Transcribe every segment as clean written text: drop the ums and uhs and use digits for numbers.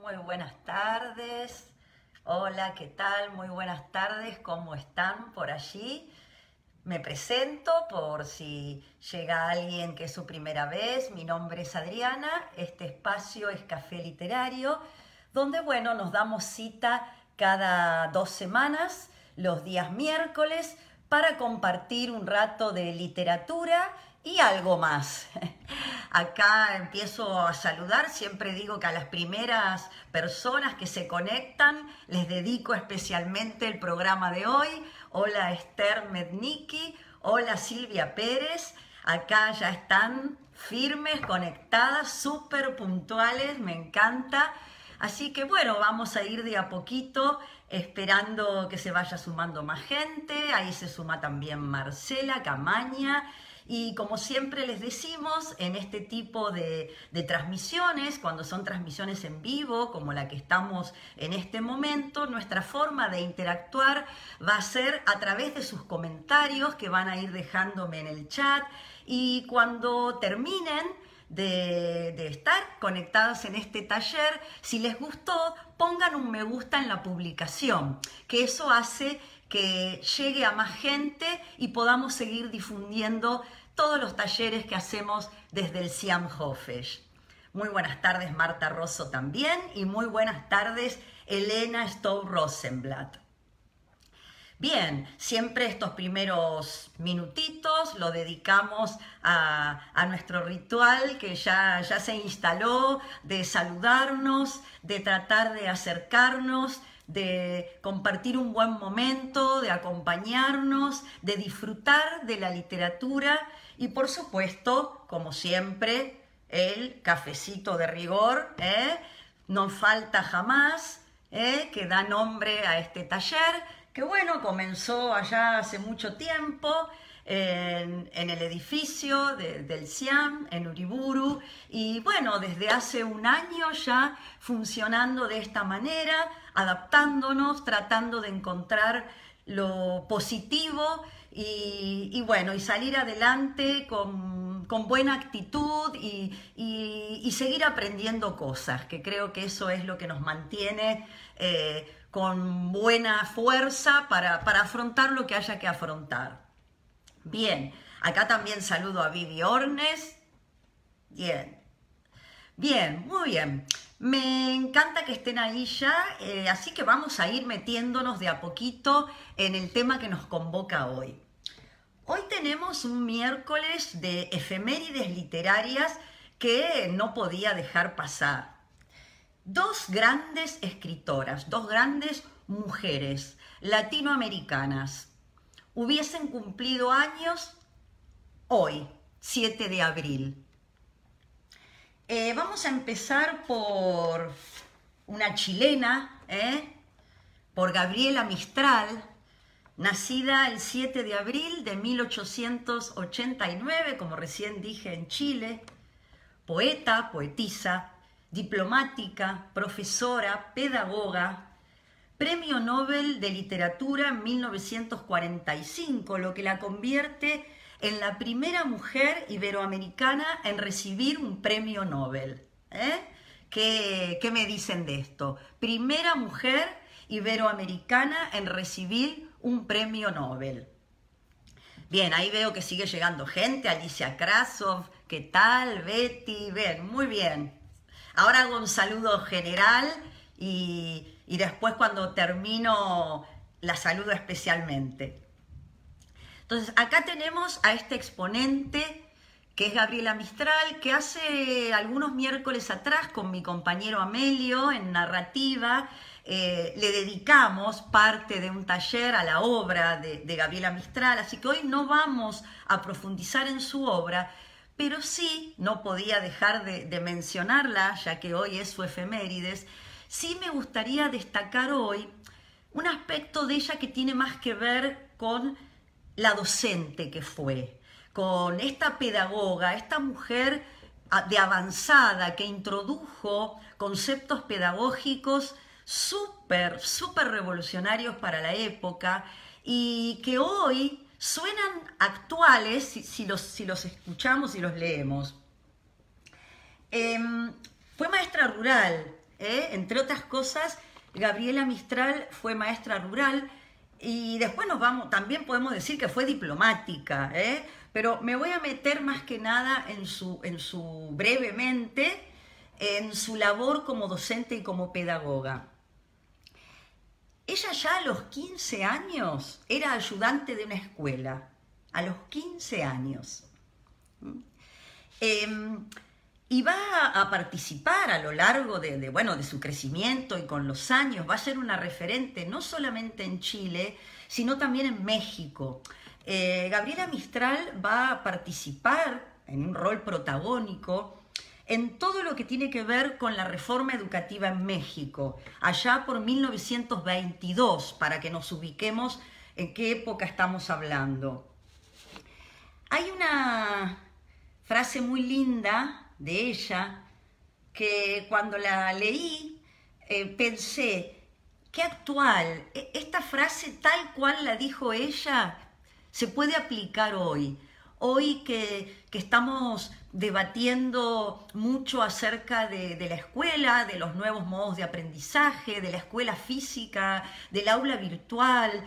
Muy buenas tardes. Hola, ¿qué tal? Muy buenas tardes. ¿Cómo están por allí? Me presento por si llega alguien que es su primera vez. Mi nombre es Adriana. Este espacio es Café Literario, donde, bueno, nos damos cita cada 2 semanas, los días miércoles, para compartir un rato de literatura y algo más. Acá empiezo a saludar, siempre digo que a las primeras personas que se conectan les dedico especialmente el programa de hoy. Hola Esther Mednicki, hola Silvia Pérez, acá ya están firmes, conectadas, súper puntuales, me encanta. Así que bueno, vamos a ir de a poquito esperando que se vaya sumando más gente. Ahí se suma también Marcela Camaña. Y como siempre les decimos, en este tipo de transmisiones, cuando son transmisiones en vivo, como la que estamos en este momento, nuestra forma de interactuar va a ser a través de sus comentarios que van a ir dejándome en el chat. Y cuando terminen de estar conectados en este taller, si les gustó, pongan un me gusta en la publicación, que eso hace que llegue a más gente y podamos seguir difundiendo todos los talleres que hacemos desde el Siam Hofesh. Muy buenas tardes Marta Rosso también y muy buenas tardes Elena Stowe Rosenblatt. Bien, siempre estos primeros minutitos lo dedicamos a nuestro ritual que ya se instaló, de saludarnos, de tratar de acercarnos, de compartir un buen momento, de acompañarnos, de disfrutar de la literatura y por supuesto, como siempre, el cafecito de rigor, no falta jamás, que da nombre a este taller, que bueno, comenzó allá hace mucho tiempo en el edificio del Siam, en Uriburu, y bueno, desde hace un año ya funcionando de esta manera, adaptándonos, tratando de encontrar lo positivo y bueno, y salir adelante con buena actitud y seguir aprendiendo cosas, que creo que eso es lo que nos mantiene con buena fuerza para afrontar lo que haya que afrontar. Bien, acá también saludo a Vivi Ornes. Bien, bien, muy bien. Me encanta que estén ahí ya, así que vamos a ir metiéndonos de a poquito en el tema que nos convoca hoy. Hoy tenemos un miércoles de efemérides literarias que no podía dejar pasar. Dos grandes escritoras, dos grandes mujeres latinoamericanas hubiesen cumplido años hoy, 7 de abril. Vamos a empezar por una chilena, por Gabriela Mistral, nacida el 7 de abril de 1889, como recién dije, en Chile, poeta, poetisa, diplomática, profesora, pedagoga, Premio Nobel de Literatura en 1945, lo que la convierte en la primera mujer iberoamericana en recibir un premio Nobel. ¿Qué me dicen de esto? Primera mujer iberoamericana en recibir un premio Nobel. Bien, ahí veo que sigue llegando gente, Alicia Krasov, ¿qué tal? Betty, bien, muy bien. Ahora hago un saludo general y después cuando termino la saludo especialmente. Entonces, acá tenemos a este exponente que es Gabriela Mistral, que hace algunos miércoles atrás con mi compañero Amelio en narrativa le dedicamos parte de un taller a la obra de Gabriela Mistral, así que hoy no vamos a profundizar en su obra, pero sí, no podía dejar de mencionarla, ya que hoy es su efemérides, sí me gustaría destacar hoy un aspecto de ella que tiene más que ver con la docente que fue, con esta pedagoga, esta mujer de avanzada que introdujo conceptos pedagógicos súper revolucionarios para la época y que hoy suenan actuales si los escuchamos y los leemos. Fue maestra rural, Entre otras cosas, Gabriela Mistral fue maestra rural y después también podemos decir que fue diplomática, pero me voy a meter más que nada brevemente, en su labor como docente y como pedagoga. Ella ya a los 15 años era ayudante de una escuela, a los 15 años. Y va a participar a lo largo de su crecimiento y con los años, va a ser una referente no solamente en Chile, sino también en México. Gabriela Mistral va a participar en un rol protagónico en todo lo que tiene que ver con la reforma educativa en México, allá por 1922, para que nos ubiquemos en qué época estamos hablando. Hay una frase muy linda de ella que cuando la leí pensé, qué actual, esta frase tal cual la dijo ella se puede aplicar hoy. Hoy que estamos debatiendo mucho acerca de la escuela, de los nuevos modos de aprendizaje, de la escuela física, del aula virtual,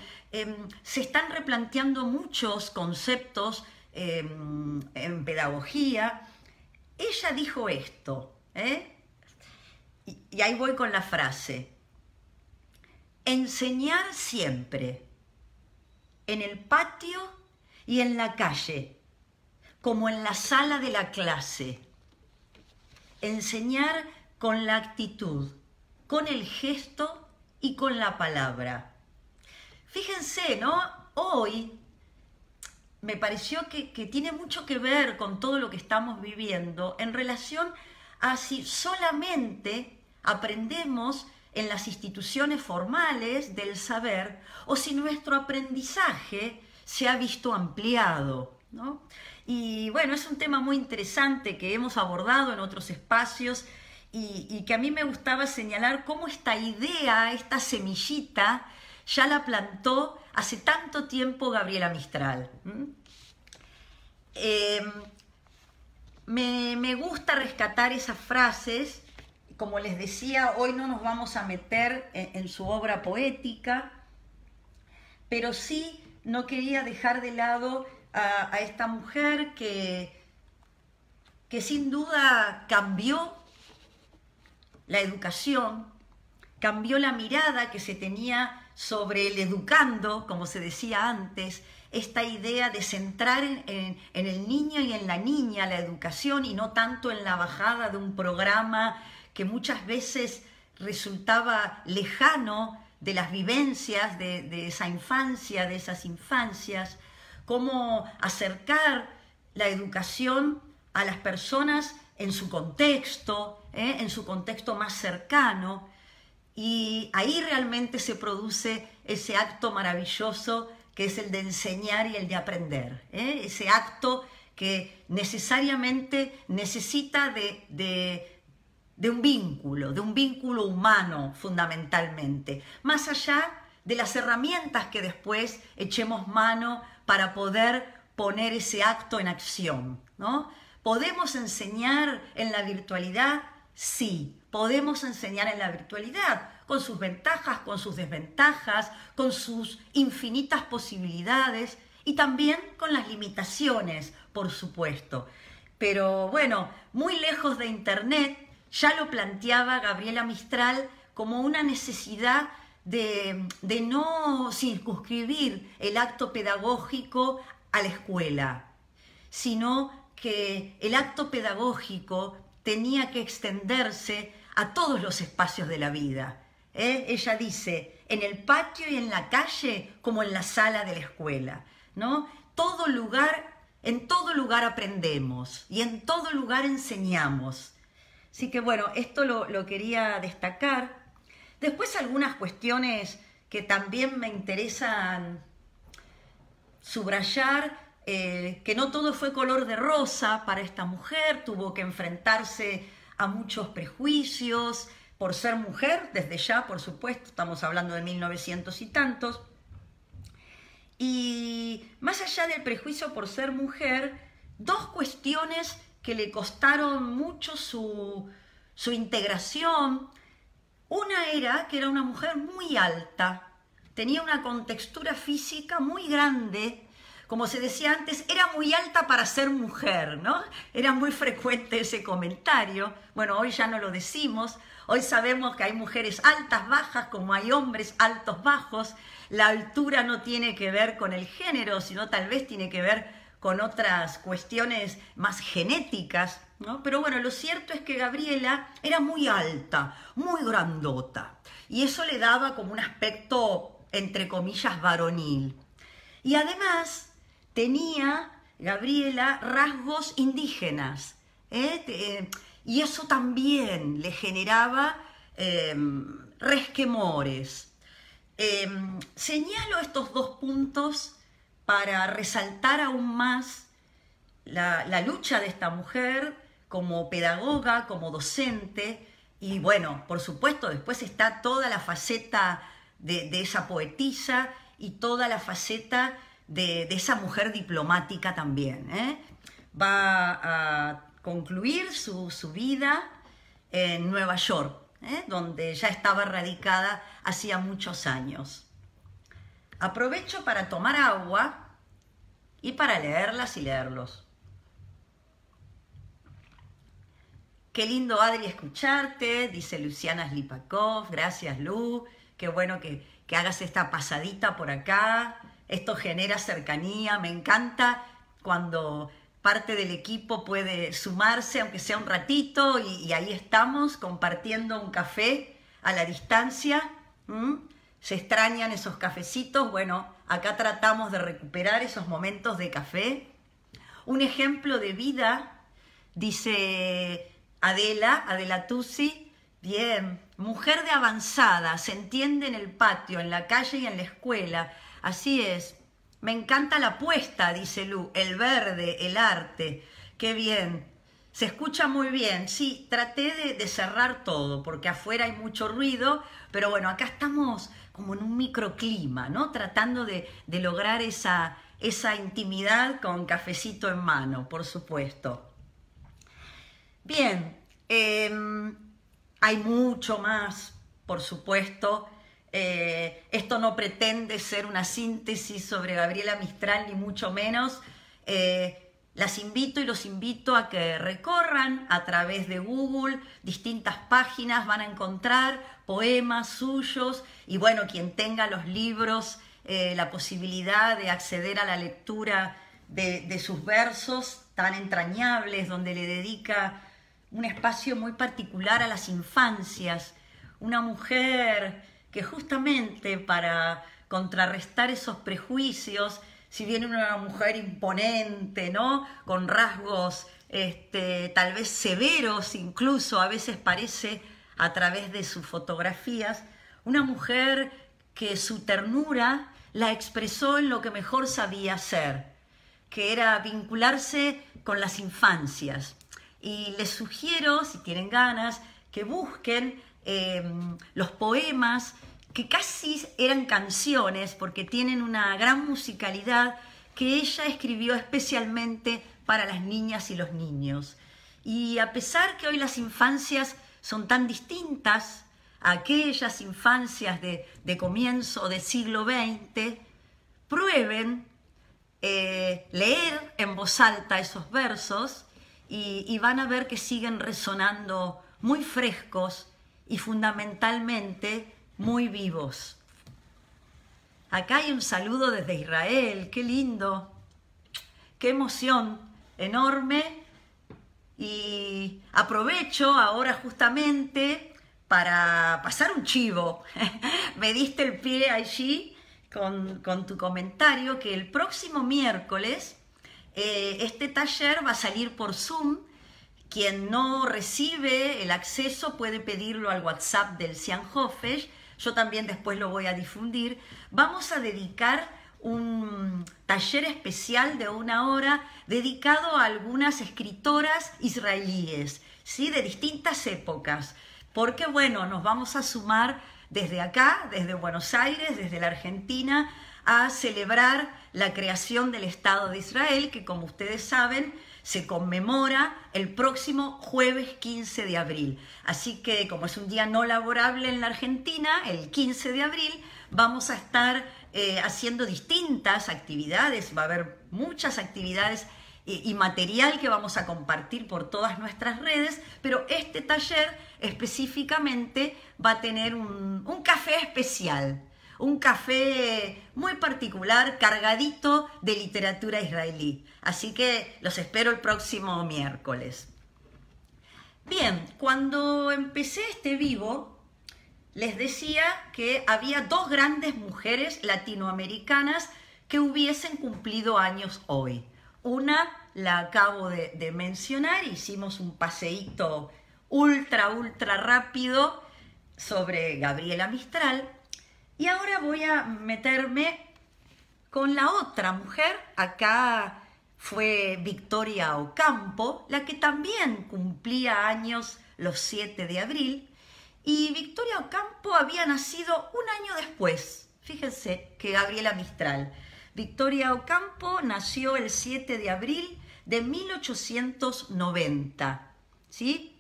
se están replanteando muchos conceptos en pedagogía. Ella dijo esto, y ahí voy con la frase: enseñar siempre, en el patio y en la calle, como en la sala de la clase. Enseñar con la actitud, con el gesto y con la palabra. Fíjense, ¿no? Hoy me pareció que tiene mucho que ver con todo lo que estamos viviendo en relación a si solamente aprendemos en las instituciones formales del saber o si nuestro aprendizaje se ha visto ampliado, ¿no? Y bueno, es un tema muy interesante que hemos abordado en otros espacios y que a mí me gustaba señalar cómo esta idea, esta semillita, ya la plantó hace tanto tiempo Gabriela Mistral. Me gusta rescatar esas frases. Como les decía, hoy no nos vamos a meter en su obra poética, pero sí no quería dejar de lado a esta mujer que sin duda cambió la educación, cambió la mirada que se tenía sobre el educando, como se decía antes, esta idea de centrar en el niño y en la niña la educación y no tanto en la bajada de un programa que muchas veces resultaba lejano de las vivencias de esa infancia, de esas infancias, cómo acercar la educación a las personas en su contexto más cercano, y ahí realmente se produce ese acto maravilloso que es el de enseñar y el de aprender, ese acto que necesariamente necesita de un vínculo humano fundamentalmente, más allá de las herramientas que después echemos mano para poder poner ese acto en acción, ¿no? ¿Podemos enseñar en la virtualidad? Sí, podemos enseñar en la virtualidad, con sus ventajas, con sus desventajas, con sus infinitas posibilidades y también con las limitaciones, por supuesto. Pero bueno, muy lejos de Internet, ya lo planteaba Gabriela Mistral como una necesidad de no circunscribir el acto pedagógico a la escuela, sino que el acto pedagógico tenía que extenderse a todos los espacios de la vida. Ella dice, en el patio y en la calle como en la sala de la escuela, ¿no? En todo lugar aprendemos y en todo lugar enseñamos. Así que bueno, esto lo quería destacar. Después algunas cuestiones que también me interesan subrayar, que no todo fue color de rosa para esta mujer, tuvo que enfrentarse a muchos prejuicios por ser mujer, desde ya, por supuesto, estamos hablando de 1900 y tantos. Y más allá del prejuicio por ser mujer, dos cuestiones que le costaron mucho su integración Una era que era una mujer muy alta, tenía una contextura física muy grande, como se decía antes, era muy alta para ser mujer, ¿no? Era muy frecuente ese comentario. Bueno, hoy ya no lo decimos, hoy sabemos que hay mujeres altas, bajas, como hay hombres altos, bajos. La altura no tiene que ver con el género, sino tal vez tiene que ver con otras cuestiones más genéticas, ¿no? Pero bueno, lo cierto es que Gabriela era muy alta, muy grandota, y eso le daba como un aspecto, entre comillas, varonil. Y además tenía, Gabriela, rasgos indígenas, y eso también le generaba resquemores. Señalo estos dos puntos para resaltar aún más la lucha de esta mujer como pedagoga, como docente, y bueno, por supuesto, después está toda la faceta de esa poetisa y toda la faceta de esa mujer diplomática también. Va a concluir su vida en Nueva York, donde ya estaba radicada hacía muchos años. Aprovecho para tomar agua y para leerlas y leerlos. Qué lindo, Adri, escucharte, dice Luciana Slipakov. Gracias, Lu. Qué bueno que hagas esta pasadita por acá. Esto genera cercanía. Me encanta cuando parte del equipo puede sumarse, aunque sea un ratito, y ahí estamos compartiendo un café a la distancia. Se extrañan esos cafecitos. Bueno, acá tratamos de recuperar esos momentos de café. Un ejemplo de vida, dice Adela Tusi. Bien, mujer de avanzada, se entiende en el patio, en la calle y en la escuela. Así es. Me encanta la apuesta, dice Lu, el verde, el arte. Qué bien. Se escucha muy bien. Sí, traté de cerrar todo porque afuera hay mucho ruido, pero bueno, acá estamos como en un microclima, ¿no? Tratando de lograr esa intimidad con cafecito en mano, por supuesto. Bien, hay mucho más, por supuesto. Esto no pretende ser una síntesis sobre Gabriela Mistral, ni mucho menos. Las invito y los invito a que recorran a través de Google distintas páginas, van a encontrar poemas suyos y bueno, quien tenga los libros, la posibilidad de acceder a la lectura de sus versos tan entrañables, donde le dedica un espacio muy particular a las infancias, una mujer que justamente para contrarrestar esos prejuicios, si bien una mujer imponente, ¿no? Con rasgos tal vez severos, incluso a veces parece a través de sus fotografías, una mujer que su ternura la expresó en lo que mejor sabía hacer, que era vincularse con las infancias. Y les sugiero, si tienen ganas, que busquen los poemas que casi eran canciones porque tienen una gran musicalidad que ella escribió especialmente para las niñas y los niños. Y a pesar que hoy las infancias son tan distintas a aquellas infancias de comienzo del siglo XX, prueben leer en voz alta esos versos y van a ver que siguen resonando muy frescos y fundamentalmente muy vivos. Acá hay un saludo desde Israel, qué lindo, qué emoción enorme. Y aprovecho ahora justamente para pasar un chivo. Me diste el pie allí con tu comentario que el próximo miércoles este taller va a salir por Zoom. Quien no recibe el acceso puede pedirlo al WhatsApp del Cian Hofesh. Yo también después lo voy a difundir. Vamos a dedicar un taller especial de 1 hora dedicado a algunas escritoras israelíes, ¿sí? De distintas épocas. Porque bueno, nos vamos a sumar desde acá, desde Buenos Aires, desde la Argentina, a celebrar la creación del Estado de Israel, que como ustedes saben, se conmemora el próximo jueves 15 de abril. Así que como es un día no laborable en la Argentina, el 15 de abril vamos a estar haciendo distintas actividades, va a haber muchas actividades y material que vamos a compartir por todas nuestras redes, pero este taller específicamente va a tener un café especial, un café muy particular, cargadito de literatura israelí. Así que los espero el próximo miércoles. Bien, cuando empecé este vivo, les decía que había dos grandes mujeres latinoamericanas que hubiesen cumplido años hoy. Una la acabo de mencionar, hicimos un paseíto ultra rápido sobre Gabriela Mistral, y ahora voy a meterme con la otra mujer. Acá fue Victoria Ocampo, la que también cumplía años los 7 de abril, y Victoria Ocampo había nacido un año después, fíjense, que Gabriela Mistral. Victoria Ocampo nació el 7 de abril de 1890, ¿sí?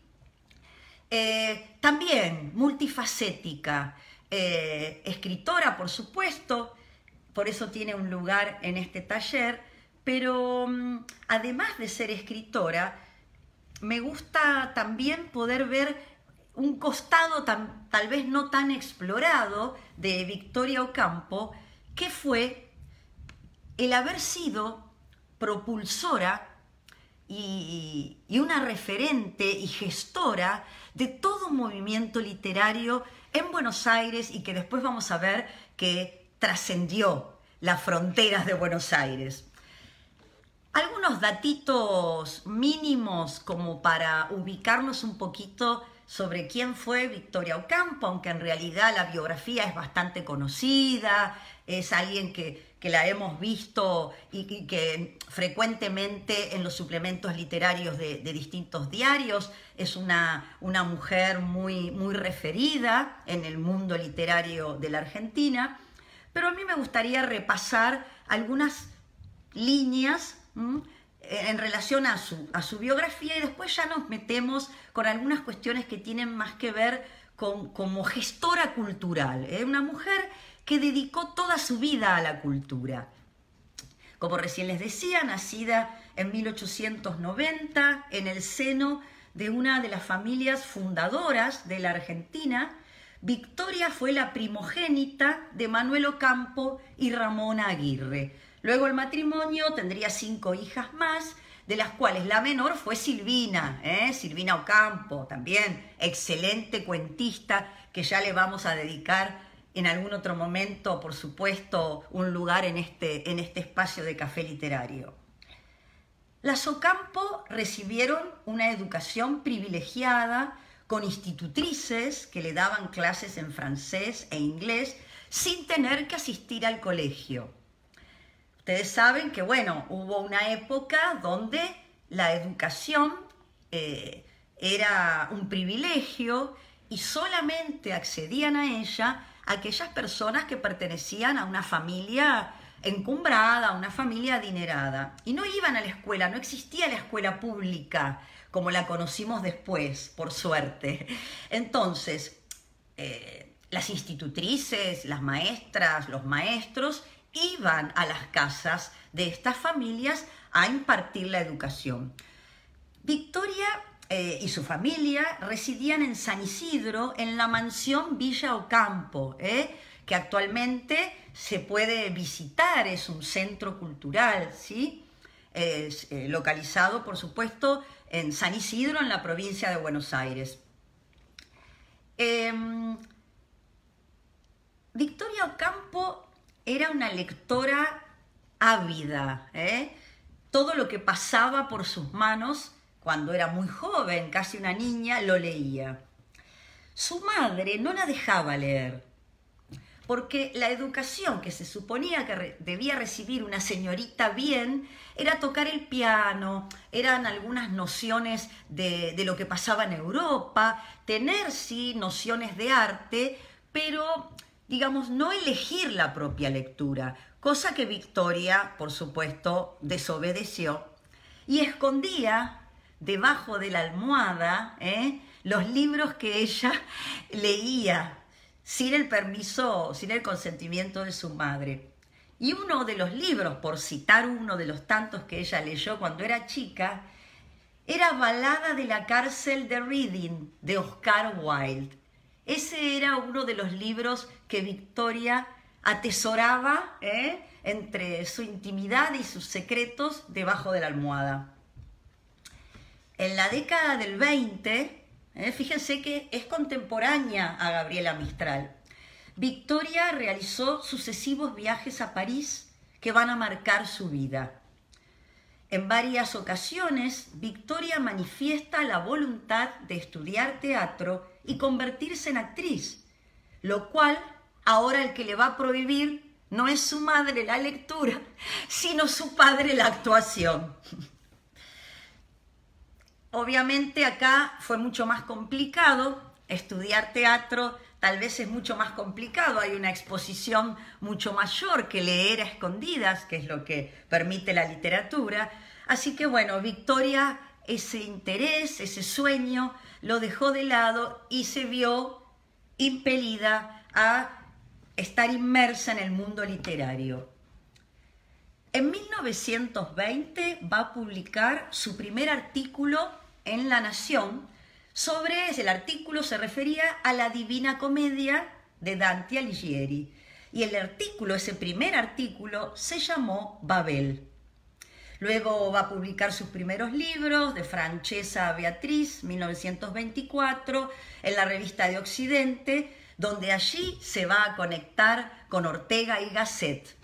También multifacética, escritora, por supuesto, por eso tiene un lugar en este taller, pero además de ser escritora, me gusta también poder ver un costado tal vez no tan explorado de Victoria Ocampo, que fue el haber sido propulsora y una referente y gestora de todo un movimiento literario en Buenos Aires, y que después vamos a ver que trascendió las fronteras de Buenos Aires. Algunos datitos mínimos como para ubicarnos un poquito sobre quién fue Victoria Ocampo, aunque en realidad la biografía es bastante conocida, es alguien que la hemos visto y que frecuentemente en los suplementos literarios de distintos diarios, es una mujer muy referida en el mundo literario de la Argentina, pero a mí me gustaría repasar algunas líneas en relación a su biografía, y después ya nos metemos con algunas cuestiones que tienen más que ver como gestora cultural, una mujer que dedicó toda su vida a la cultura. Como recién les decía, nacida en 1890 en el seno de una de las familias fundadoras de la Argentina, Victoria fue la primogénita de Manuel Ocampo y Ramona Aguirre. Luego el matrimonio tendría 5 hijas más, de las cuales la menor fue Silvina, Silvina Ocampo, también excelente cuentista, que ya le vamos a dedicar en algún otro momento, por supuesto, un lugar en este espacio de café literario. Las Ocampo recibieron una educación privilegiada con institutrices que le daban clases en francés e inglés sin tener que asistir al colegio. Ustedes saben que, bueno, hubo una época donde la educación era un privilegio y solamente accedían a ella aquellas personas que pertenecían a una familia encumbrada, a una familia adinerada. Y no iban a la escuela, no existía la escuela pública como la conocimos después, por suerte. Entonces, las institutrices, las maestras, los maestros iban a las casas de estas familias a impartir la educación. Victoria y su familia residían en San Isidro, en la mansión Villa Ocampo, que actualmente se puede visitar, es un centro cultural, ¿sí? Localizado, por supuesto, en San Isidro, en la provincia de Buenos Aires. Victoria Ocampo era una lectora ávida, todo lo que pasaba por sus manos cuando era muy joven, casi una niña, lo leía. Su madre no la dejaba leer, porque la educación que se suponía que debía recibir una señorita bien era tocar el piano, eran algunas nociones de lo que pasaba en Europa, tener sí nociones de arte, pero digamos no elegir la propia lectura, cosa que Victoria, por supuesto, desobedeció. y escondía debajo de la almohada los libros que ella leía sin el permiso, sin el consentimiento de su madre. Y uno de los libros, por citar uno de los tantos que ella leyó cuando era chica, era Balada de la cárcel de Reading, de Oscar Wilde. Ese era uno de los libros que Victoria atesoraba entre su intimidad y sus secretos debajo de la almohada. En la década del 20, fíjense que es contemporánea a Gabriela Mistral, Victoria realizó sucesivos viajes a París que van a marcar su vida. En varias ocasiones, Victoria manifiesta la voluntad de estudiar teatro y convertirse en actriz, lo cual ahora el que le va a prohibir no es su madre la lectura, sino su padre la actuación. Obviamente acá fue mucho más complicado estudiar teatro, tal vez es mucho más complicado, hay una exposición mucho mayor que leer a escondidas, que es lo que permite la literatura. Así que bueno, Victoria ese interés, ese sueño, lo dejó de lado y se vio impelida a estar inmersa en el mundo literario. En 1920 va a publicar su primer artículo en La Nación. El artículo se refería a la Divina Comedia de Dante Alighieri. Y el artículo, ese primer artículo, se llamó Babel. Luego va a publicar sus primeros libros, de Francesa a Beatriz, 1924, en la Revista de Occidente, donde allí se va a conectar con Ortega y Gasset.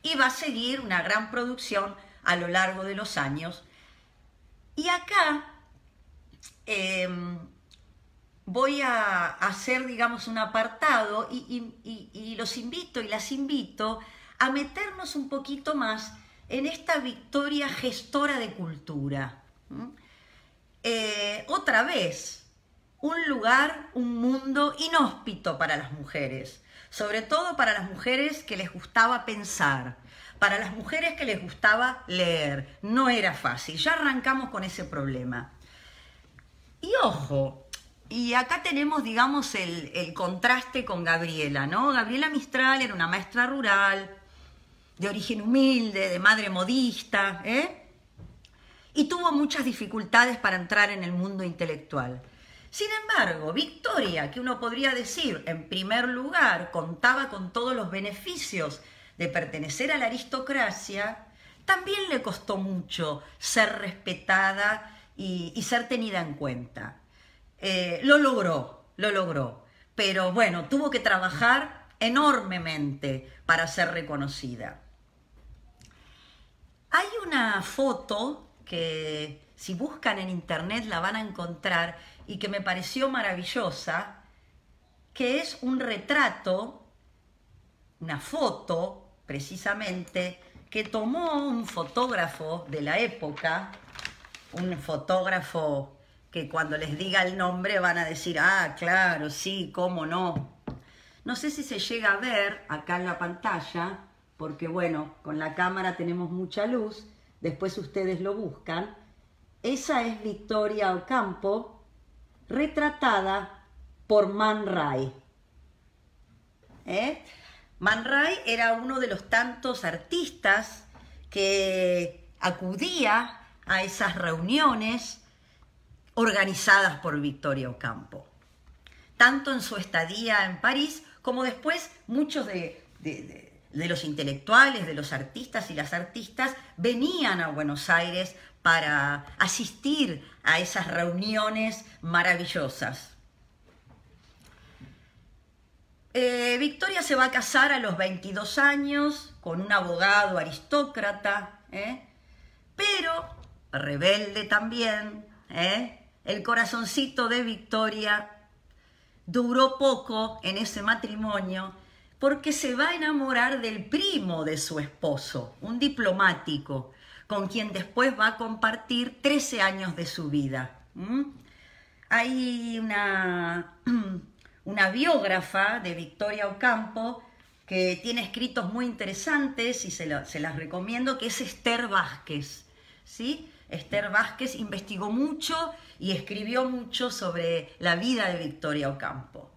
Y va a seguir una gran producción a lo largo de los años. Y acá voy a hacer, digamos, un apartado y los invito y las invito a meternos un poquito más en esta Victoria gestora de cultura. Otra vez, un lugar, un mundo inhóspito para las mujeres, sobre todo para las mujeres que les gustaba pensar, para las mujeres que les gustaba leer. No era fácil, ya arrancamos con ese problema. Y ojo, y acá tenemos, digamos, el contraste con Gabriela, ¿no? Gabriela Mistral era una maestra rural, de origen humilde, de madre modista, y tuvo muchas dificultades para entrar en el mundo intelectual. Sin embargo, Victoria, que uno podría decir, en primer lugar, contaba con todos los beneficios de pertenecer a la aristocracia, también le costó mucho ser respetada y ser tenida en cuenta. Lo logró, pero bueno, tuvo que trabajar enormemente para ser reconocida. Hay una foto que si buscan en internet la van a encontrar y que me pareció maravillosa, que es un retrato, una foto precisamente, que tomó un fotógrafo de la época, un fotógrafo que cuando les diga el nombre van a decir, ah, claro, sí, cómo no. No sé si se llega a ver acá en la pantalla, porque bueno, con la cámara tenemos mucha luz, después ustedes lo buscan. Esa es Victoria Ocampo, retratada por Man Ray. Man Ray era uno de los tantos artistas que acudía a esas reuniones organizadas por Victoria Ocampo. Tanto en su estadía en París, como después muchos de los intelectuales, de los artistas y las artistas venían a Buenos Aires para asistir a esas reuniones maravillosas. Victoria se va a casar a los 22 años con un abogado aristócrata, pero rebelde también. El corazoncito de Victoria duró poco en ese matrimonio porque se va a enamorar del primo de su esposo, un diplomático, con quien después va a compartir 13 años de su vida. Hay una biógrafa de Victoria Ocampo que tiene escritos muy interesantes y se las recomiendo, que es Esther Vázquez. ¿sí? Esther Vázquez investigó mucho y escribió mucho sobre la vida de Victoria Ocampo.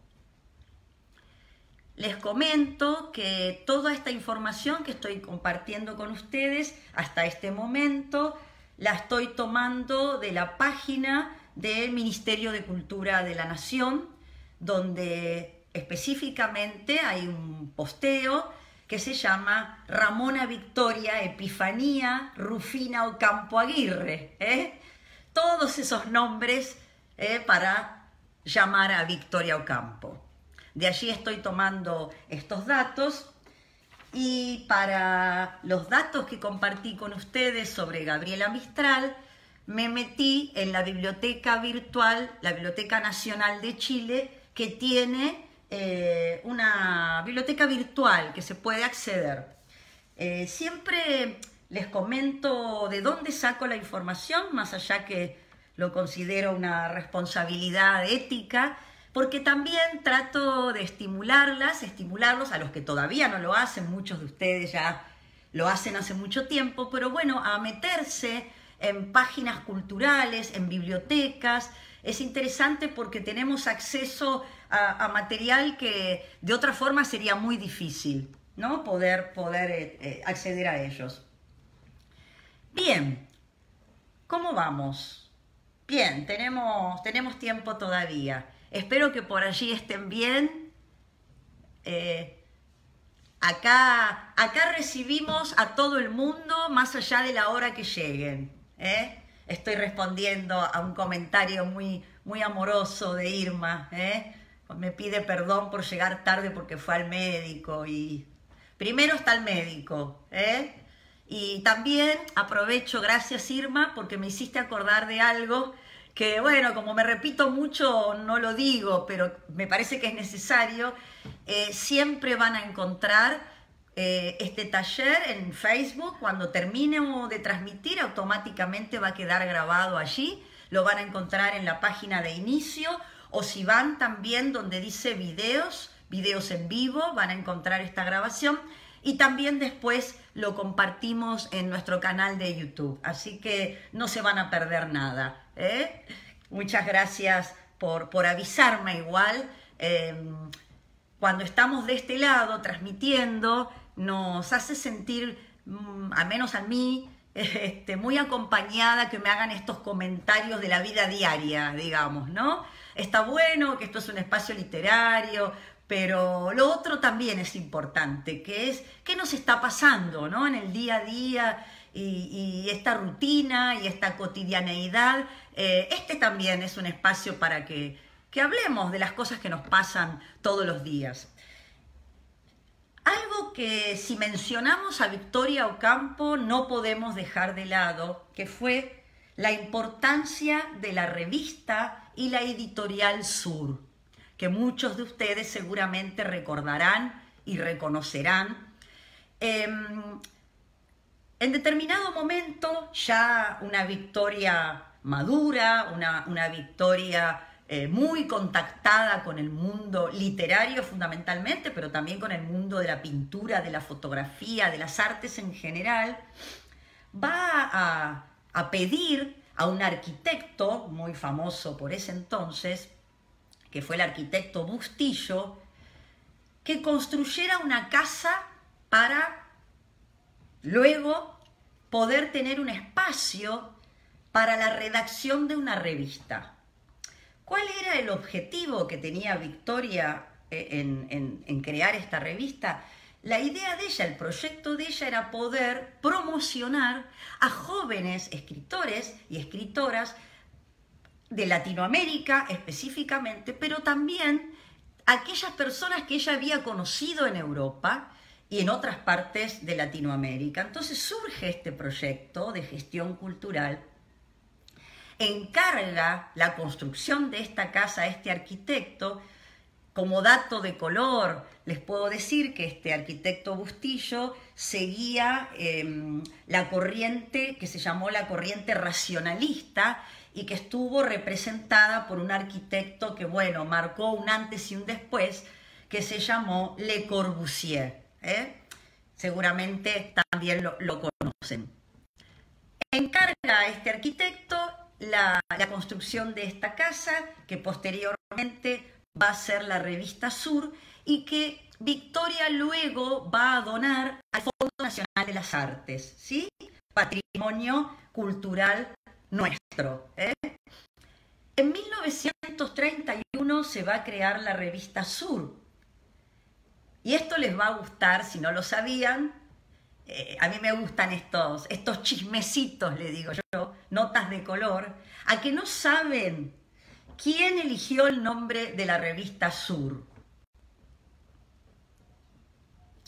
Les comento que toda esta información que estoy compartiendo con ustedes hasta este momento la estoy tomando de la página del Ministerio de Cultura de la Nación, donde específicamente hay un posteo que se llama Ramona Victoria Epifanía Rufina Ocampo Aguirre. Todos esos nombres para llamar a Victoria Ocampo. De allí estoy tomando estos datos, y para los datos que compartí con ustedes sobre Gabriela Mistral, me metí en la biblioteca virtual, la Biblioteca Nacional de Chile, que tiene una biblioteca virtual que se puede acceder. Siempre les comento de dónde saco la información, más allá que lo considero una responsabilidad ética, porque también trato de estimularlos a los que todavía no lo hacen, muchos de ustedes ya lo hacen hace mucho tiempo, pero bueno, a meterse en páginas culturales, en bibliotecas. Es interesante porque tenemos acceso a material que de otra forma sería muy difícil, ¿no? Poder acceder a ellos. Bien, ¿cómo vamos? Bien, tenemos tiempo todavía. Espero que por allí estén bien. Acá recibimos a todo el mundo más allá de la hora que lleguen. Estoy respondiendo a un comentario muy amoroso de Irma. Me pide perdón por llegar tarde porque fue al médico. Y primero está el médico. Y también aprovecho, gracias Irma, porque me hiciste acordar de algo que, bueno, como me repito mucho, no lo digo, pero me parece que es necesario. Siempre van a encontrar este taller en Facebook. Cuando termine de transmitir, automáticamente va a quedar grabado allí. Lo van a encontrar en la página de inicio, o si van también donde dice videos en vivo, van a encontrar esta grabación. Y también después lo compartimos en nuestro canal de YouTube, así que no se van a perder nada. Muchas gracias por avisarme igual. Cuando estamos de este lado transmitiendo, nos hace sentir, al menos a mí, muy acompañada, que me hagan estos comentarios de la vida diaria, digamos, ¿no? Está bueno que esto es un espacio literario, pero lo otro también es importante, que es qué nos está pasando, ¿no? En el día a día y esta rutina y esta cotidianeidad. Este también es un espacio para que hablemos de las cosas que nos pasan todos los días. Algo que si mencionamos a Victoria Ocampo no podemos dejar de lado, que fue la importancia de la revista y la editorial Sur, que muchos de ustedes seguramente recordarán y reconocerán. En determinado momento, ya una Victoria madura, una Victoria muy contactada con el mundo literario fundamentalmente, pero también con el mundo de la pintura, de la fotografía, de las artes en general, va a pedir a un arquitecto muy famoso por ese entonces, que fue el arquitecto Bustillo, que construyera una casa para luego poder tener un espacio para la redacción de una revista. ¿Cuál era el objetivo que tenía Victoria en crear esta revista? La idea de ella, el proyecto de ella era poder promocionar a jóvenes escritores y escritoras de Latinoamérica específicamente, pero también aquellas personas que ella había conocido en Europa y en otras partes de Latinoamérica. Entonces surge este proyecto de gestión cultural, encarga la construcción de esta casa a este arquitecto. Como dato de color, les puedo decir que este arquitecto Bustillo seguía la corriente que se llamó la corriente racionalista y que estuvo representada por un arquitecto que, bueno, marcó un antes y un después, que se llamó Le Corbusier. Seguramente también lo conocen. Encarga plantea este arquitecto la construcción de esta casa, que posteriormente va a ser la revista Sur y que Victoria luego va a donar al Fondo Nacional de las Artes, ¿sí? Patrimonio cultural nuestro. En 1931 se va a crear la revista Sur. Y esto les va a gustar, si no lo sabían. A mí me gustan estos chismecitos, le digo yo, notas de color, a que no saben quién eligió el nombre de la revista Sur.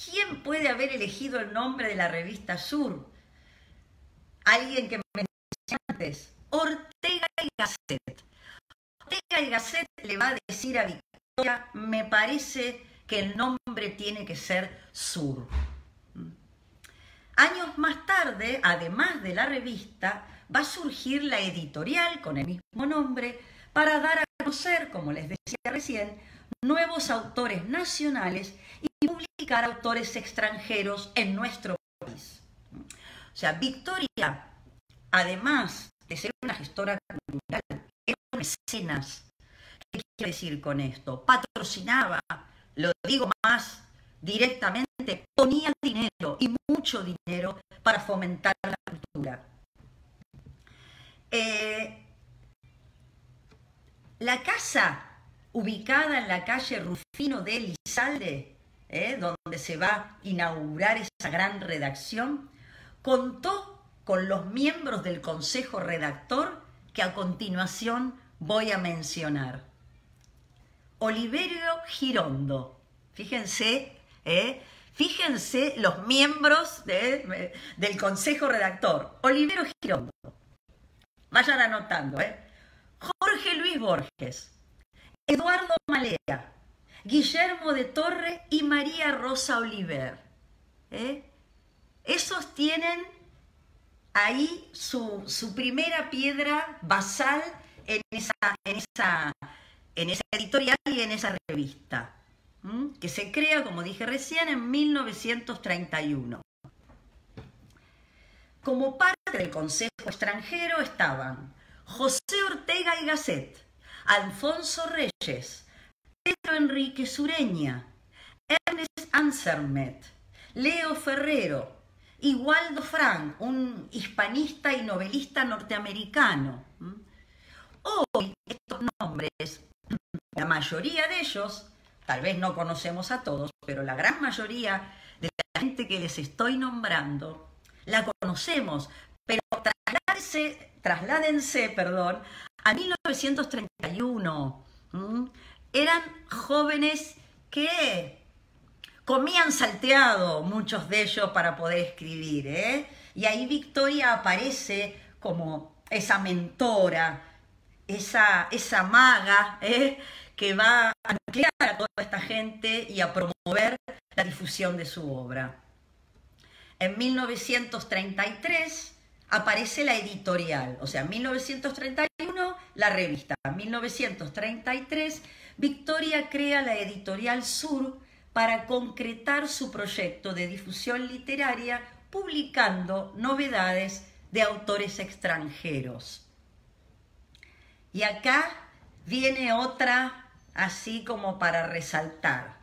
¿Quién puede haber elegido el nombre de la revista Sur? Alguien que me mencioné antes, Ortega y Gasset. Ortega y Gasset le va a decir a Victoria, me parece que el nombre tiene que ser Sur. Años más tarde, además de la revista, va a surgir la editorial con el mismo nombre para dar a conocer, como les decía recién, nuevos autores nacionales y publicar autores extranjeros en nuestro país. O sea, Victoria, además de ser una gestora cultural, era una mecenas. ¿Qué quiero decir con esto? Patrocinaba, lo digo más directamente, ponía dinero y mucho dinero para fomentar la cultura. La casa ubicada en la calle Rufino de Elizalde, donde se va a inaugurar esa gran redacción, contó con los miembros del consejo redactor que a continuación voy a mencionar. Oliverio Girondo, fíjense, fíjense los miembros del consejo redactor. Oliverio Girondo, vayan anotando, Jorge Luis Borges, Eduardo Malea, Guillermo de Torre y María Rosa Oliver. Esos tienen ahí su primera piedra basal en esa editorial y en esa revista, que se crea, como dije recién, en 1931. Como parte del Consejo Extranjero estaban José Ortega y Gasset, Alfonso Reyes, Pedro Enrique Sureña, Ernest Ansermet, Leo Ferrero y Waldo Frank, un hispanista y novelista norteamericano. Hoy estos nombres, la mayoría de ellos, tal vez no conocemos a todos, pero la gran mayoría de la gente que les estoy nombrando, la conocemos, pero trasládense, a 1931. Eran jóvenes que comían salteado, muchos de ellos, para poder escribir, Y ahí Victoria aparece como esa mentora, esa maga, que va a nuclear a toda esta gente y a promover la difusión de su obra. En 1933 aparece la editorial, o sea, en 1931 la revista, en 1933 Victoria crea la editorial Sur para concretar su proyecto de difusión literaria publicando novedades de autores extranjeros. Y acá viene otra, así como para resaltar,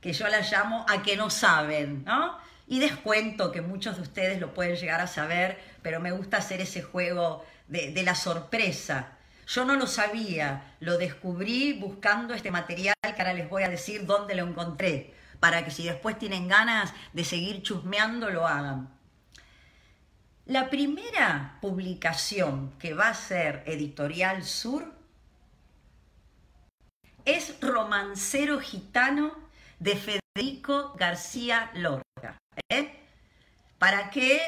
que yo la llamo a que no saben, ¿no? Y descuento que muchos de ustedes lo pueden llegar a saber, pero me gusta hacer ese juego de la sorpresa. Yo no lo sabía, lo descubrí buscando este material que ahora les voy a decir dónde lo encontré, para que si después tienen ganas de seguir chusmeando, lo hagan. La primera publicación que va a ser Editorial Sur es Romancero Gitano de Federico García Lorca. Para que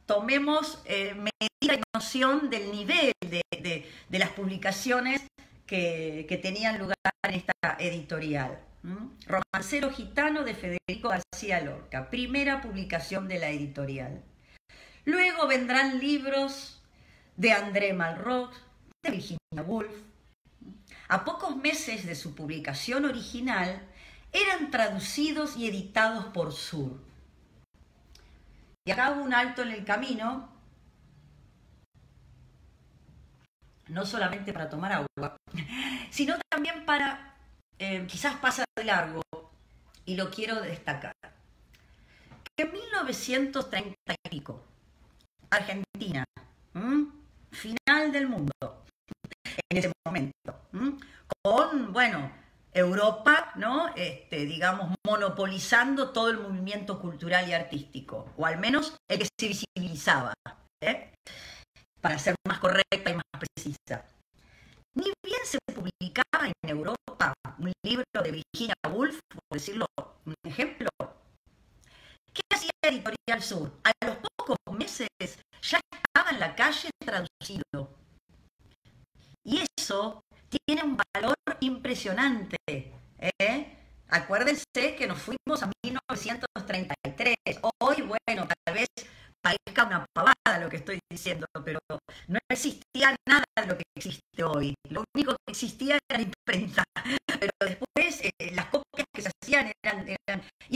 tomemos medida y noción del nivel de las publicaciones que tenían lugar en esta editorial. Romancero Gitano de Federico García Lorca, primera publicación de la editorial. Luego vendrán libros de André Malraux, de Virginia Woolf. A pocos meses de su publicación original, eran traducidos y editados por Sur. Y acá hubo un alto en el camino, no solamente para tomar agua, sino también para, quizás pasa de largo, y lo quiero destacar, que en 1930 y pico, Argentina, final del mundo, en ese momento, con, bueno, Europa, ¿no? Digamos, monopolizando todo el movimiento cultural y artístico, o al menos el que se visibilizaba, para ser más correcta y más precisa. Ni bien se publicaba en Europa un libro de Virginia Woolf, por decirlo un ejemplo. ¿Qué hacía Editorial Sur? A los pocos meses ya estaba en la calle traducido. Y eso tiene un valor impresionante. Acuérdense que nos fuimos a 1933. Hoy, bueno, tal vez parezca una pavada lo que estoy diciendo, pero no existía nada de lo que existe hoy. Lo único que existía era la imprenta. Pero después las copias que se hacían y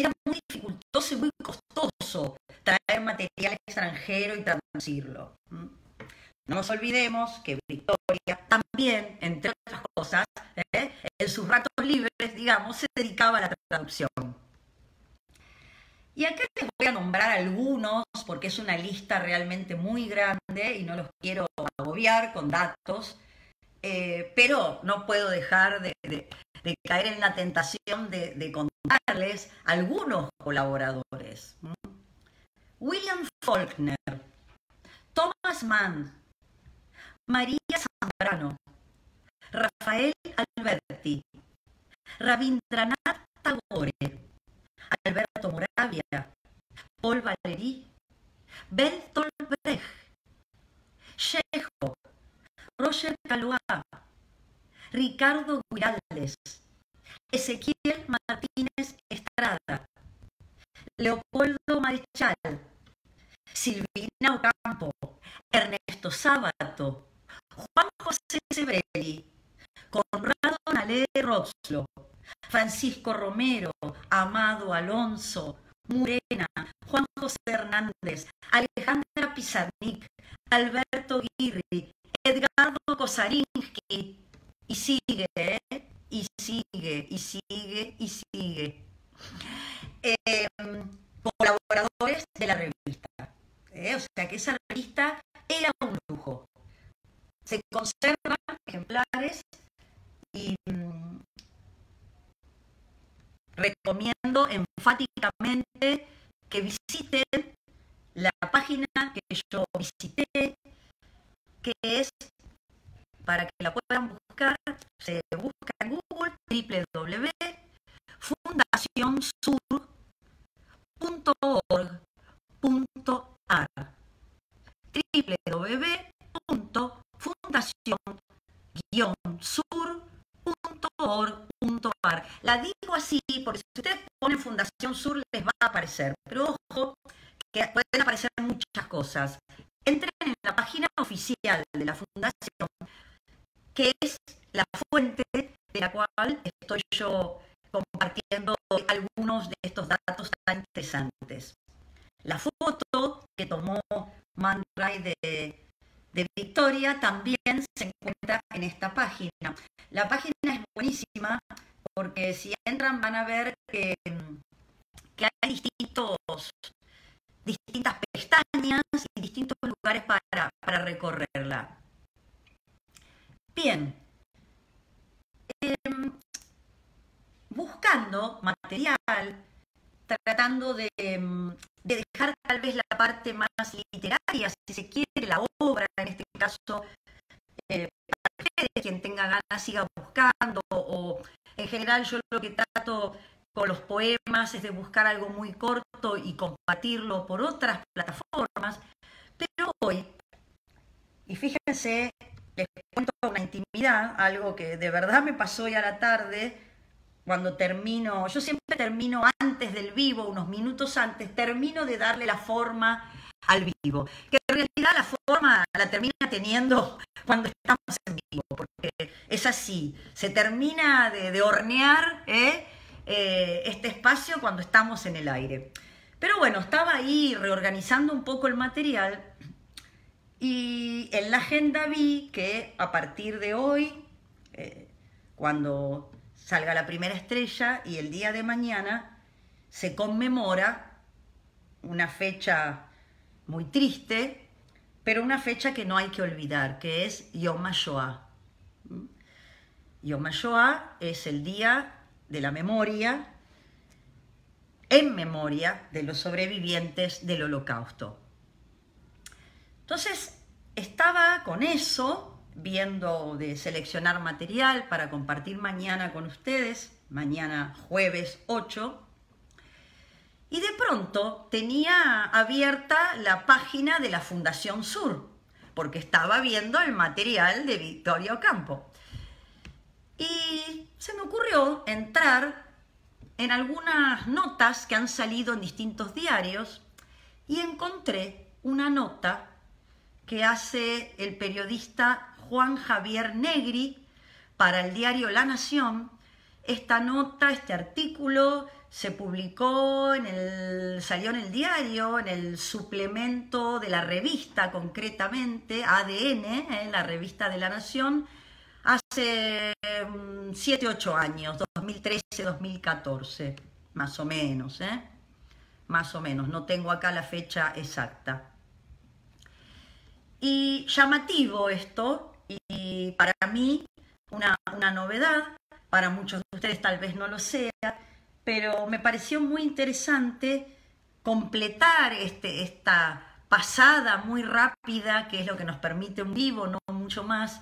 era muy dificultoso y muy costoso traer material extranjero y traducirlo. No nos olvidemos que Victoria también, entre otras cosas, en sus ratos libres, digamos, se dedicaba a la traducción. Y acá les voy a nombrar algunos, porque es una lista realmente muy grande y no los quiero agobiar con datos, pero no puedo dejar de caer en la tentación de contarles algunos colaboradores. William Faulkner, Thomas Mann, María Zambrano, Rafael Alberti, Rabindranath Tagore, Alberto Moravia, Paul Valéry, Bertolt Brecht, Chekhov, Roger Caillois, Ricardo Guiraldes, Ezequiel Martínez Estrada, Leopoldo Marechal, Silvina Ocampo, Ernesto Sábato, Juan José Sebrelli, Conrado Nalé Roxlo, Francisco Romero, Amado Alonso, Murena, Juan José Hernández, Alejandra Pizarnik, Alberto Guirri, Edgardo Kosarinski, y sigue, y sigue, y sigue, y sigue. Colaboradores de la revista. O sea que esa revista era un lujo. Se conservan ejemplares y recomiendo enfáticamente que visiten la página que yo visité, que es, para que la puedan buscar, se busca en Google www.fundacionsur.org.ar www.fundacion-sur.org.ar. La digo así porque si ustedes ponen Fundación Sur les va a aparecer, pero ojo que pueden aparecer muchas cosas. Entren en la página oficial de la Fundación, que es la fuente de la cual estoy yo compartiendo algunos de estos datos tan interesantes. La foto que tomó Man Ray de Victoria también se encuentra en esta página. La página es buenísima porque si entran van a ver que hay distintas pestañas y distintos lugares para recorrerla. Bien, buscando material, tratando de dejar tal vez la parte más literaria, si se quiere, la obra, en este caso, para ustedes, quien tenga ganas siga buscando, o en general yo lo que trato con los poemas es de buscar algo muy corto y compartirlo por otras plataformas, pero hoy, y fíjense, les cuento una intimidad, algo que de verdad me pasó hoy a la tarde, cuando termino, yo siempre termino antes del vivo, unos minutos antes, termino de darle la forma al vivo, que en realidad la forma la termina teniendo cuando estamos en vivo, porque es así, se termina de hornear este espacio cuando estamos en el aire. Pero bueno, estaba ahí reorganizando un poco el material Y en la agenda vi que a partir de hoy, cuando salga la primera estrella y el día de mañana, se conmemora una fecha muy triste, pero una fecha que no hay que olvidar, que es Yom HaShoah. Yom HaShoah es el día de la memoria, en memoria de los sobrevivientes del Holocausto. Entonces, estaba con eso, viendo de seleccionar material para compartir mañana con ustedes, mañana jueves 8, y de pronto tenía abierta la página de la Fundación Sur, porque estaba viendo el material de Victoria Ocampo. Y se me ocurrió entrar en algunas notas que han salido en distintos diarios y encontré una nota que hace el periodista Juan Javier Negri para el diario La Nación. Esta nota, este artículo, se publicó salió en el diario, en el suplemento de la revista, concretamente ADN, la revista de La Nación, hace 7, 8 años, 2013, 2014, más o menos, más o menos, no tengo acá la fecha exacta. Y llamativo esto, y para mí una novedad, para muchos de ustedes tal vez no lo sea, pero me pareció muy interesante completar esta pasada muy rápida, que es lo que nos permite un vivo, no mucho más,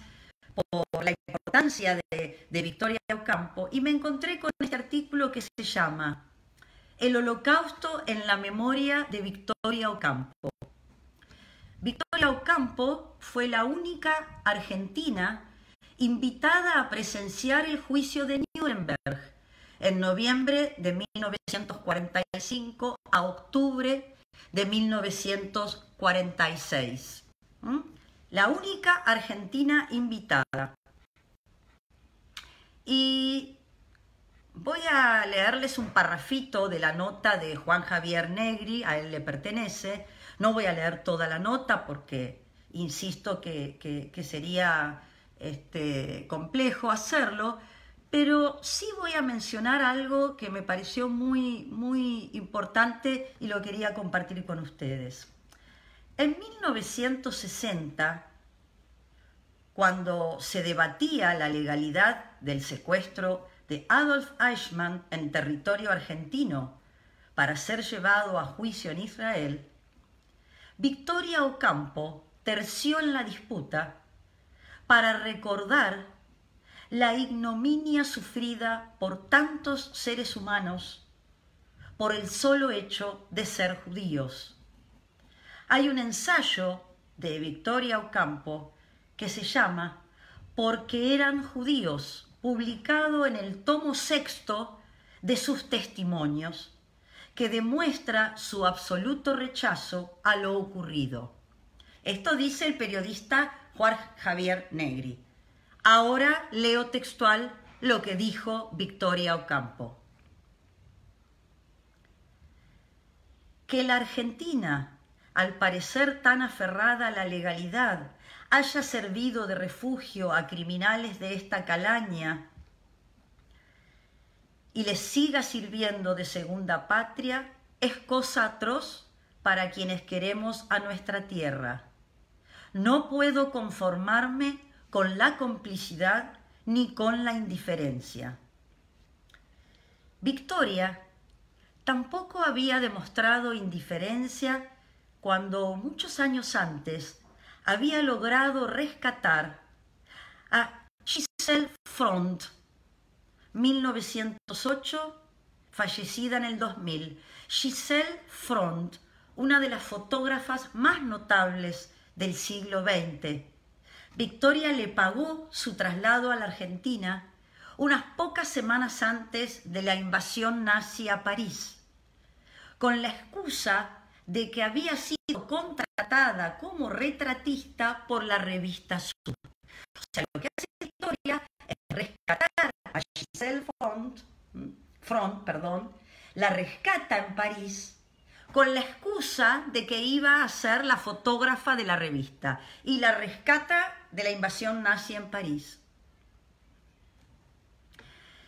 por la importancia de Victoria Ocampo, y me encontré con este artículo que se llama El Holocausto en la memoria de Victoria Ocampo. Victoria Ocampo fue la única argentina invitada a presenciar el juicio de Nuremberg en noviembre de 1945 a octubre de 1946. La única argentina invitada. Y voy a leerles un parrafito de la nota de Juan Javier Negri, a él le pertenece. No voy a leer toda la nota porque insisto que sería complejo hacerlo, pero sí voy a mencionar algo que me pareció muy, muy importante y lo quería compartir con ustedes. En 1960, cuando se debatía la legalidad del secuestro de Adolf Eichmann en territorio argentino para ser llevado a juicio en Israel, Victoria Ocampo terció en la disputa para recordar la ignominia sufrida por tantos seres humanos por el solo hecho de ser judíos. Hay un ensayo de Victoria Ocampo que se llama Porque eran judíos, publicado en el tomo 6 de sus testimonios, que demuestra su absoluto rechazo a lo ocurrido. Esto dice el periodista Juan Javier Negri. Ahora leo textual lo que dijo Victoria Ocampo. Que la Argentina, al parecer tan aferrada a la legalidad, haya servido de refugio a criminales de esta calaña y les siga sirviendo de segunda patria, es cosa atroz para quienes queremos a nuestra tierra. No puedo conformarme con la complicidad ni con la indiferencia. Victoria tampoco había demostrado indiferencia cuando muchos años antes había logrado rescatar a Giselle Front, 1908, fallecida en el 2000. Giselle Front, una de las fotógrafas más notables del siglo XX. Victoria le pagó su traslado a la Argentina unas pocas semanas antes de la invasión nazi a París, con la excusa de que había sido contratada como retratista por la revista Sur. O sea, lo que hace Victoria es rescatar a Giselle Front, la rescata en París con la excusa de que iba a ser la fotógrafa de la revista y la rescata de la invasión nazi en París.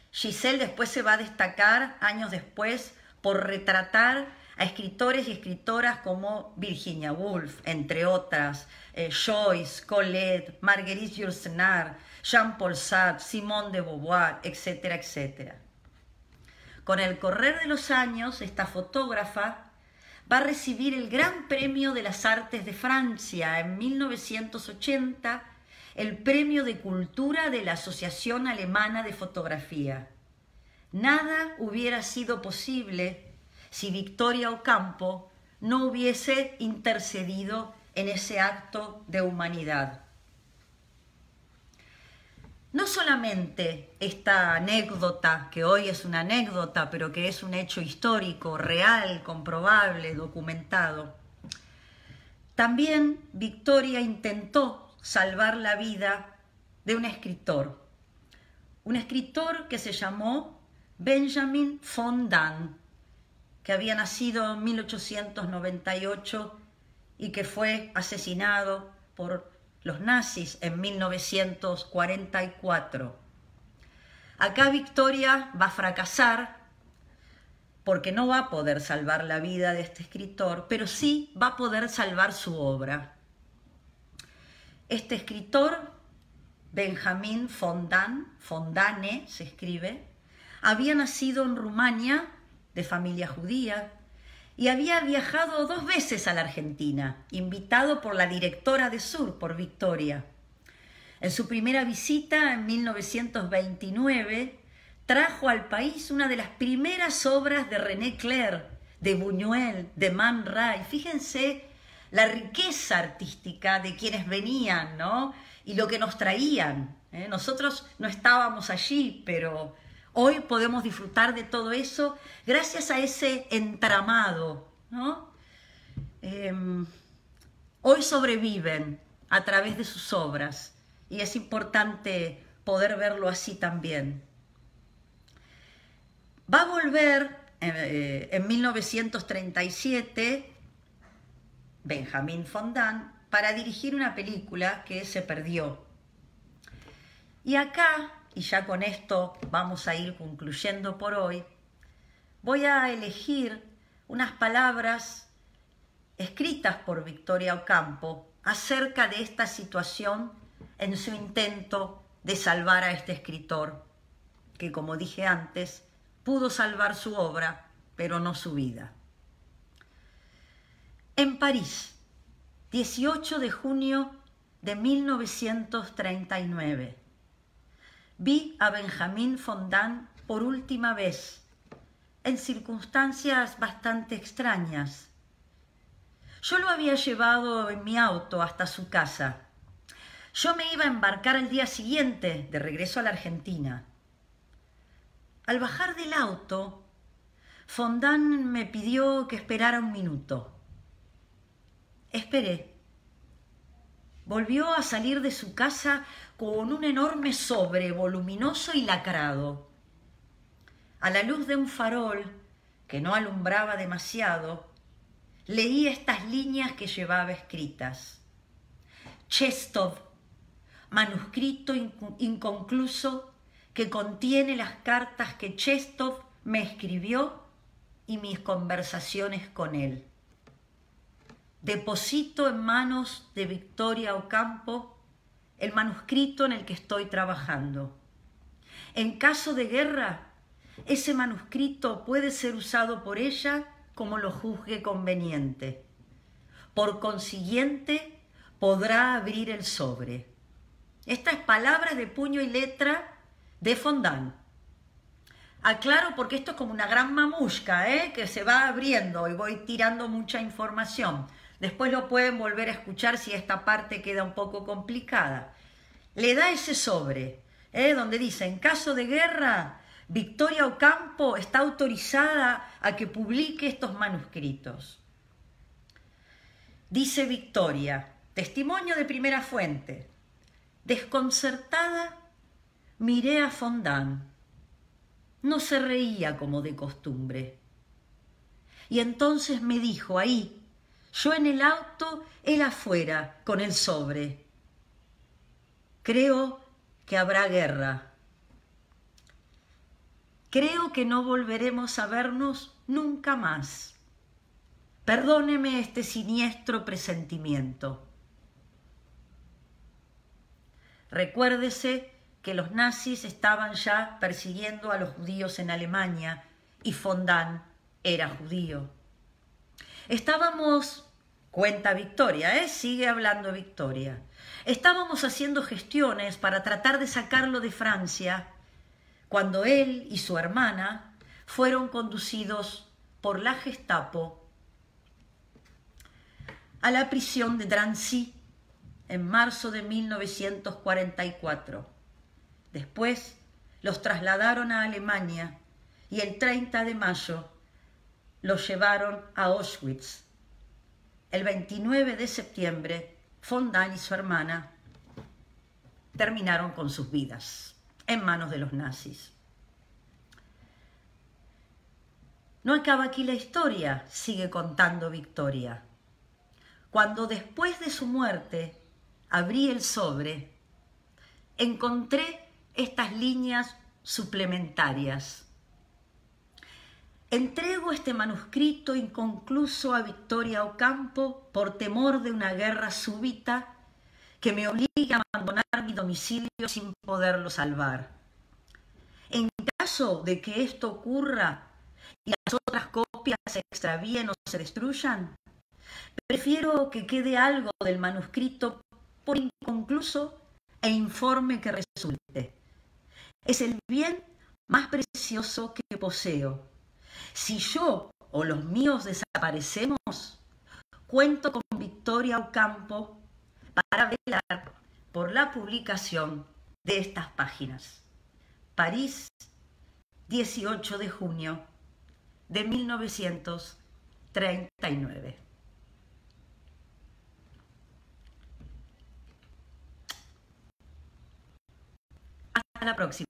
Giselle después se va a destacar años después por retratar a escritores y escritoras como Virginia Woolf, entre otras, Joyce, Colette, Marguerite Yourcenar, Jean-Paul Sartre, Simone de Beauvoir, etcétera, etcétera. Con el correr de los años, esta fotógrafa va a recibir el Gran Premio de las Artes de Francia en 1980, el Premio de Cultura de la Asociación Alemana de Fotografía. Nada hubiera sido posible si Victoria Ocampo no hubiese intercedido en ese acto de humanidad. No solamente esta anécdota, que hoy es una anécdota, pero que es un hecho histórico, real, comprobable, documentado. También Victoria intentó salvar la vida de un escritor que se llamó Benjamin von Dan, que había nacido en 1898 y que fue asesinado por los nazis en 1944. Acá Victoria va a fracasar porque no va a poder salvar la vida de este escritor, pero sí va a poder salvar su obra. Este escritor, Benjamin von Dane se escribe, había nacido en Rumania, de familia judía, y había viajado 2 veces a la Argentina, invitado por la directora de Sur, por Victoria. En su primera visita, en 1929, trajo al país una de las primeras obras de René Clair, de Buñuel, de Man Ray. Fíjense la riqueza artística de quienes venían, ¿no? Y lo que nos traían. Nosotros no estábamos allí, pero hoy podemos disfrutar de todo eso gracias a ese entramado, ¿no? Hoy sobreviven a través de sus obras y es importante poder verlo así también. Va a volver en 1937 Benjamin von Dan para dirigir una película que se perdió. Y acá, y ya con esto vamos a ir concluyendo por hoy, voy a elegir unas palabras escritas por Victoria Ocampo acerca de esta situación en su intento de salvar a este escritor, que como dije antes, pudo salvar su obra, pero no su vida. En París, 18 de junio de 1939, vi a Benjamin von Dan por última vez, en circunstancias bastante extrañas. Yo lo había llevado en mi auto hasta su casa. Yo me iba a embarcar el día siguiente, de regreso a la Argentina. Al bajar del auto, von Dan me pidió que esperara un minuto. Esperé. Volvió a salir de su casa con un enorme sobre voluminoso y lacrado. A la luz de un farol que no alumbraba demasiado, leí estas líneas que llevaba escritas. Chestov, manuscrito inconcluso que contiene las cartas que Chestov me escribió y mis conversaciones con él. Deposito en manos de Victoria Ocampo el manuscrito en el que estoy trabajando. En caso de guerra, ese manuscrito puede ser usado por ella como lo juzgue conveniente. Por consiguiente, podrá abrir el sobre. Estas palabras de puño y letra de von Dan. Aclaro porque esto es como una gran mamushka, que se va abriendo y voy tirando mucha información. Después lo pueden volver a escuchar si esta parte queda un poco complicada. Le da ese sobre, donde dice, en caso de guerra, Victoria Ocampo está autorizada a que publique estos manuscritos. Dice Victoria, testimonio de primera fuente. Desconcertada, miré a von Dan. No se reía como de costumbre. Y entonces me dijo ahí, yo en el auto, él afuera, con el sobre. Creo que habrá guerra. Creo que no volveremos a vernos nunca más. Perdóneme este siniestro presentimiento. Recuérdese que los nazis estaban ya persiguiendo a los judíos en Alemania y Fondán era judío. Estábamos, cuenta Victoria, sigue hablando Victoria, estábamos haciendo gestiones para tratar de sacarlo de Francia cuando él y su hermana fueron conducidos por la Gestapo a la prisión de Drancy en marzo de 1944. Después los trasladaron a Alemania y el 30 de mayo los llevaron a Auschwitz. El 29 de septiembre, Fondán y su hermana terminaron con sus vidas en manos de los nazis. No acaba aquí la historia, sigue contando Victoria. Cuando después de su muerte abrí el sobre, encontré estas líneas suplementarias. Entrego este manuscrito inconcluso a Victoria Ocampo por temor de una guerra súbita que me obligue a abandonar mi domicilio sin poderlo salvar. En caso de que esto ocurra y las otras copias se extravíen o se destruyan, prefiero que quede algo del manuscrito por inconcluso e informe que resulte. Es el bien más precioso que poseo. Si yo o los míos desaparecemos, cuento con Victoria Ocampo para velar por la publicación de estas páginas. París, 18 de junio de 1939. Hasta la próxima.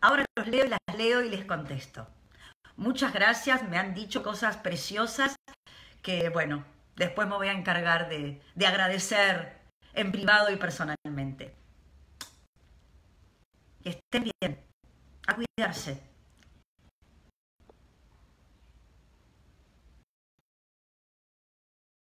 Ahora los leo y las leo y les contesto. Muchas gracias, me han dicho cosas preciosas que, bueno, después me voy a encargar de agradecer en privado y personalmente. Que estén bien, a cuidarse.